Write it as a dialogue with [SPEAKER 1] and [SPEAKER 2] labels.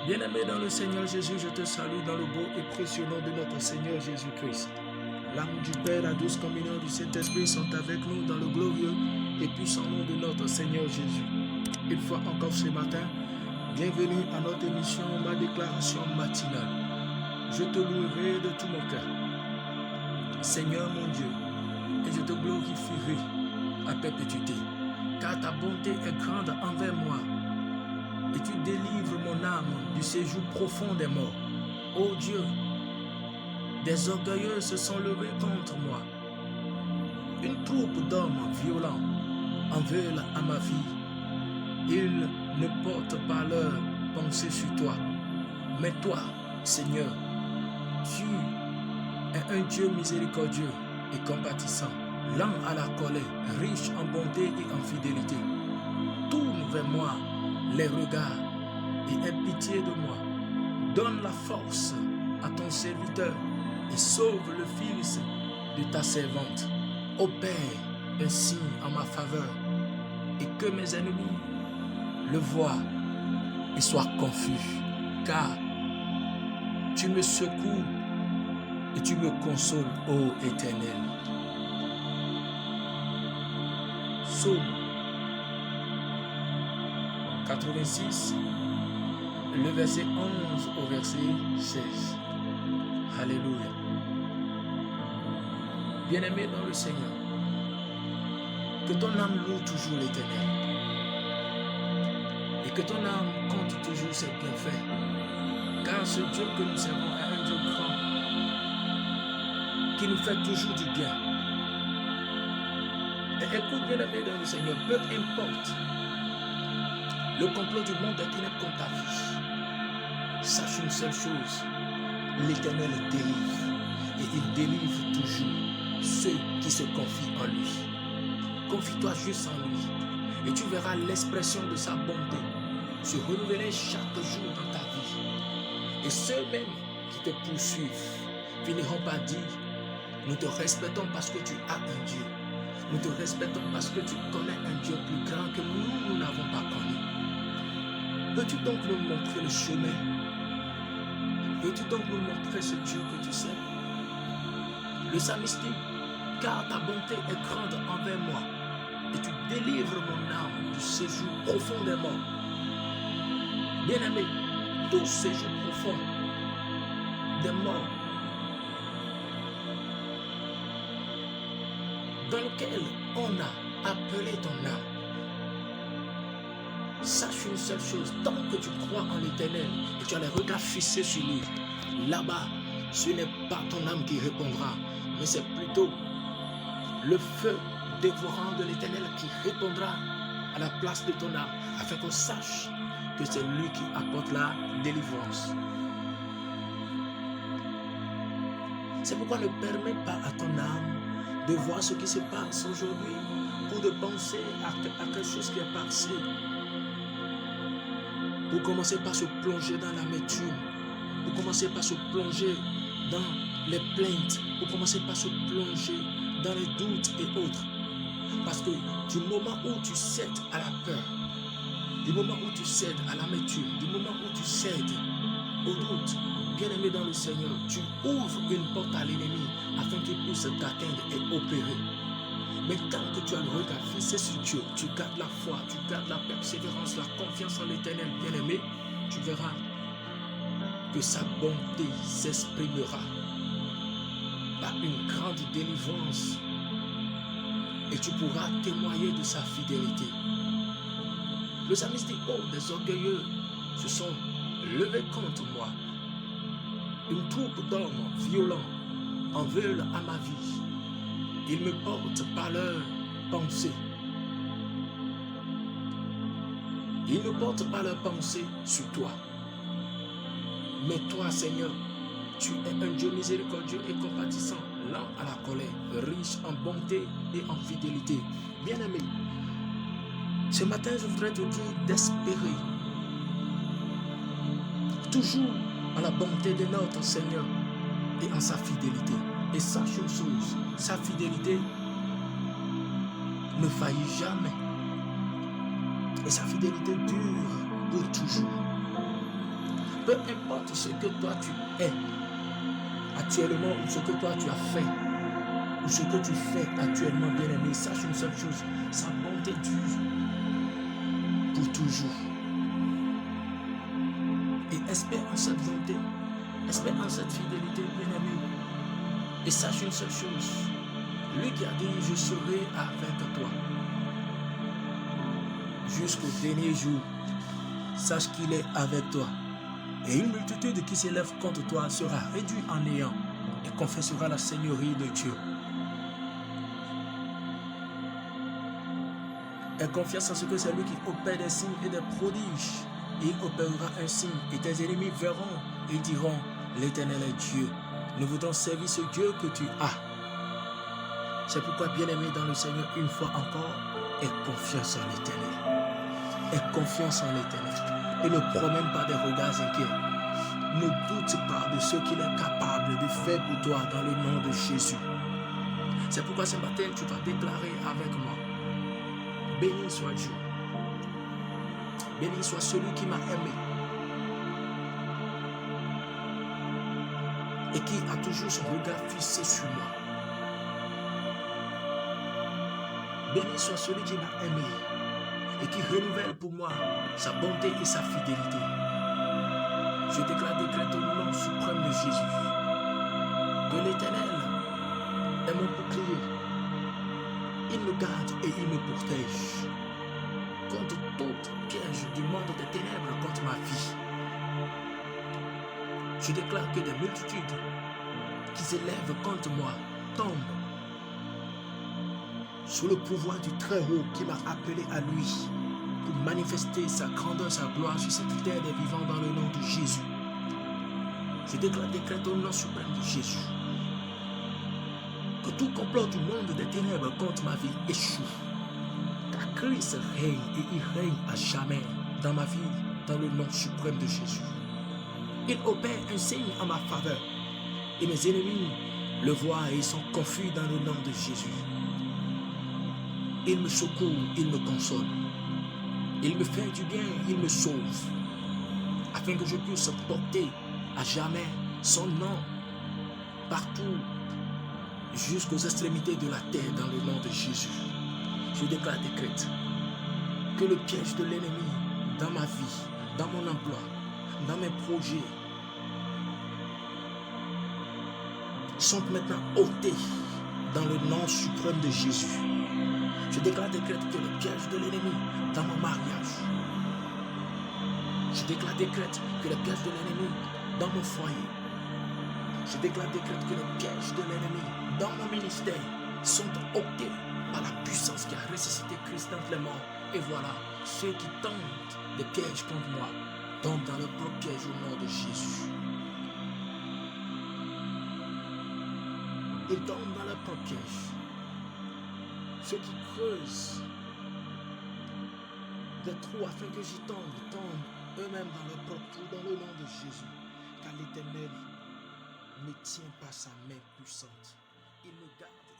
[SPEAKER 1] Bien-aimé dans le Seigneur Jésus, je te salue dans le beau et précieux nom de notre Seigneur Jésus-Christ. L'âme du Père, la douce communion du Saint-Esprit sont avec nous dans le glorieux et puissant nom de notre Seigneur Jésus. Une fois encore ce matin, bienvenue à notre émission, ma déclaration matinale. Je te louerai de tout mon cœur, Seigneur mon Dieu, et je te glorifierai à perpétuité, car ta bonté est grande envers moi, et tu délivres mon âme du séjour profond des morts. Ô Dieu, des orgueilleux se sont levés contre moi. Une troupe d'hommes violents en veulent à ma vie. Ils ne portent pas leur pensée sur toi. Mais toi, Seigneur, tu es un Dieu miséricordieux et compatissant, lent à la colère, riche en bonté et en fidélité. Tourne vers moi les regards et aie pitié de moi. Donne la force à ton serviteur et sauve le fils de ta servante. Opère un signe en ma faveur et que mes ennemis le voient et soient confus, car tu me secoues et tu me consoles, ô Éternel. Psaume 86, le verset 11 au verset 16. Alléluia. Bien-aimé dans le Seigneur, que ton âme loue toujours l'Éternel et que ton âme compte toujours ses bienfaits, car ce Dieu que nous servons est un Dieu grand qui nous fait toujours du bien. Et écoute, bien-aimé dans le Seigneur, peu importe le complot du monde ténèbres contre ta vie, sache une seule chose: l'Éternel délivre, et il délivre toujours ceux qui se confient en lui. Confie-toi juste en lui et tu verras l'expression de sa bonté se renouveler chaque jour dans ta vie. Et ceux mêmes qui te poursuivent finiront par dire: nous te respectons parce que tu as un Dieu. Nous te respectons parce que tu connais un Dieu plus grand que nous n'avons pas connu. Peux-tu donc nous montrer le chemin? Peux-tu donc nous montrer ce Dieu que tu sais? Le psalmiste dit: car ta bonté est grande envers moi, et tu délivres mon âme du séjour profond des morts. Bien-aimé, tout séjour profond des morts, dans lequel on a appelé ton âme, sache une seule chose: tant que tu crois en l'Éternel et tu as les regards fixés sur lui, là-bas, ce n'est pas ton âme qui répondra, mais c'est plutôt le feu dévorant de l'Éternel qui répondra à la place de ton âme, afin qu'on sache que c'est lui qui apporte la délivrance. C'est pourquoi ne permets pas à ton âme de voir ce qui se passe aujourd'hui ou de penser à quelque chose qui est passé, pour commencer par se plonger dans l'amertume, pour commencer par se plonger dans les plaintes, pour commencer par se plonger dans les doutes et autres. Parce que du moment où tu cèdes à la peur, du moment où tu cèdes à l'amertume, du moment où tu cèdes au doute, bien-aimé dans le Seigneur, tu ouvres une porte à l'ennemi afin qu'il puisse t'atteindre et opérer. Mais tant que tu as le regard fixé sur Dieu, tu gardes la foi, tu gardes la persévérance, la confiance en l'Éternel, bien-aimé, tu verras que sa bonté s'exprimera par une grande délivrance et tu pourras témoigner de sa fidélité. Le psalmiste dit: oh, des orgueilleux se sont levés contre moi. Une troupe d'hommes violents en veulent à ma vie. Ils me portent par leurs pensées. Ils ne portent pas leurs pensées sur toi. Mais toi, Seigneur, tu es un Dieu miséricordieux et compatissant, lent à la colère, riche en bonté et en fidélité. Bien-aimé, ce matin, je voudrais te dire d'espérer toujours en la bonté de notre Seigneur et en sa fidélité. Et sache une chose: sa fidélité ne faillit jamais. Et sa fidélité dure pour toujours. Peu importe ce que toi tu es actuellement ou ce que toi tu as fait ou ce que tu fais actuellement, bien-aimé, sache une seule chose, sa bonté dure pour toujours. Et espère en cette bonté, espère en cette fidélité, bien-aimé. Et sache une seule chose, lui qui a dit, je serai avec toi jusqu'au dernier jour, sache qu'il est avec toi. Et une multitude qui s'élève contre toi sera réduite en néant et confessera la seigneurie de Dieu. Aie confiance en ce que c'est lui qui opère des signes et des prodiges. Et il opérera un signe et tes ennemis verront et diront, l'Éternel est Dieu. Nous voudrons servir ce Dieu que tu as. C'est pourquoi, bien-aimé dans le Seigneur, une fois encore, aie confiance en l'Éternel. Aie confiance en l'Éternel. Et ne promène pas des regards inquiets. Ne doute pas de ce qu'il est capable de faire pour toi dans le nom de Jésus. C'est pourquoi ce matin, tu vas déclarer avec moi. Béni soit Dieu. Béni soit celui qui m'a aimé et qui a toujours son regard fixé sur moi. Béni soit celui qui m'a aimé et qui renouvelle pour moi sa bonté et sa fidélité. Je décrète au nom suprême de Jésus que l'Éternel est mon bouclier. Il me garde et il me protège contre toute piège du monde des ténèbres contre ma vie. Je déclare que des multitudes qui s'élèvent contre moi tombent sous le pouvoir du Très-Haut qui m'a appelé à lui pour manifester sa grandeur, sa gloire sur cette terre des vivants dans le nom de Jésus. Je décrète au nom suprême de Jésus que tout complot du monde des ténèbres contre ma vie échoue. Car Christ règne et il règne à jamais dans ma vie, dans le nom suprême de Jésus. Il opère un signe en ma faveur et mes ennemis le voient et sont confus dans le nom de Jésus. Il me secourt, il me console. Il me fait du bien, il me sauve, afin que je puisse porter à jamais son nom partout, jusqu'aux extrémités de la terre dans le nom de Jésus. Je décrète que le piège de l'ennemi dans ma vie, dans mon emploi, dans mes projets, sont maintenant ôtés dans le nom suprême de Jésus. Je décrète que le piège de l'ennemi dans mon mariage, je décrète que le piège de l'ennemi dans mon foyer, je décrète que le piège de l'ennemi dans mon ministère sont ôtés par la puissance qui a ressuscité Christ d'entre les morts. Et voilà, ceux qui tentent des pièges contre moi tombent dans leur propre piège au nom de Jésus. Ils tombent dans leur propre piège. Ceux qui creusent des trous afin que j'y tombe, tombent eux-mêmes dans leur propre trou dans le nom de Jésus. Car l'Éternel ne tient pas sa main puissante. Il me garde.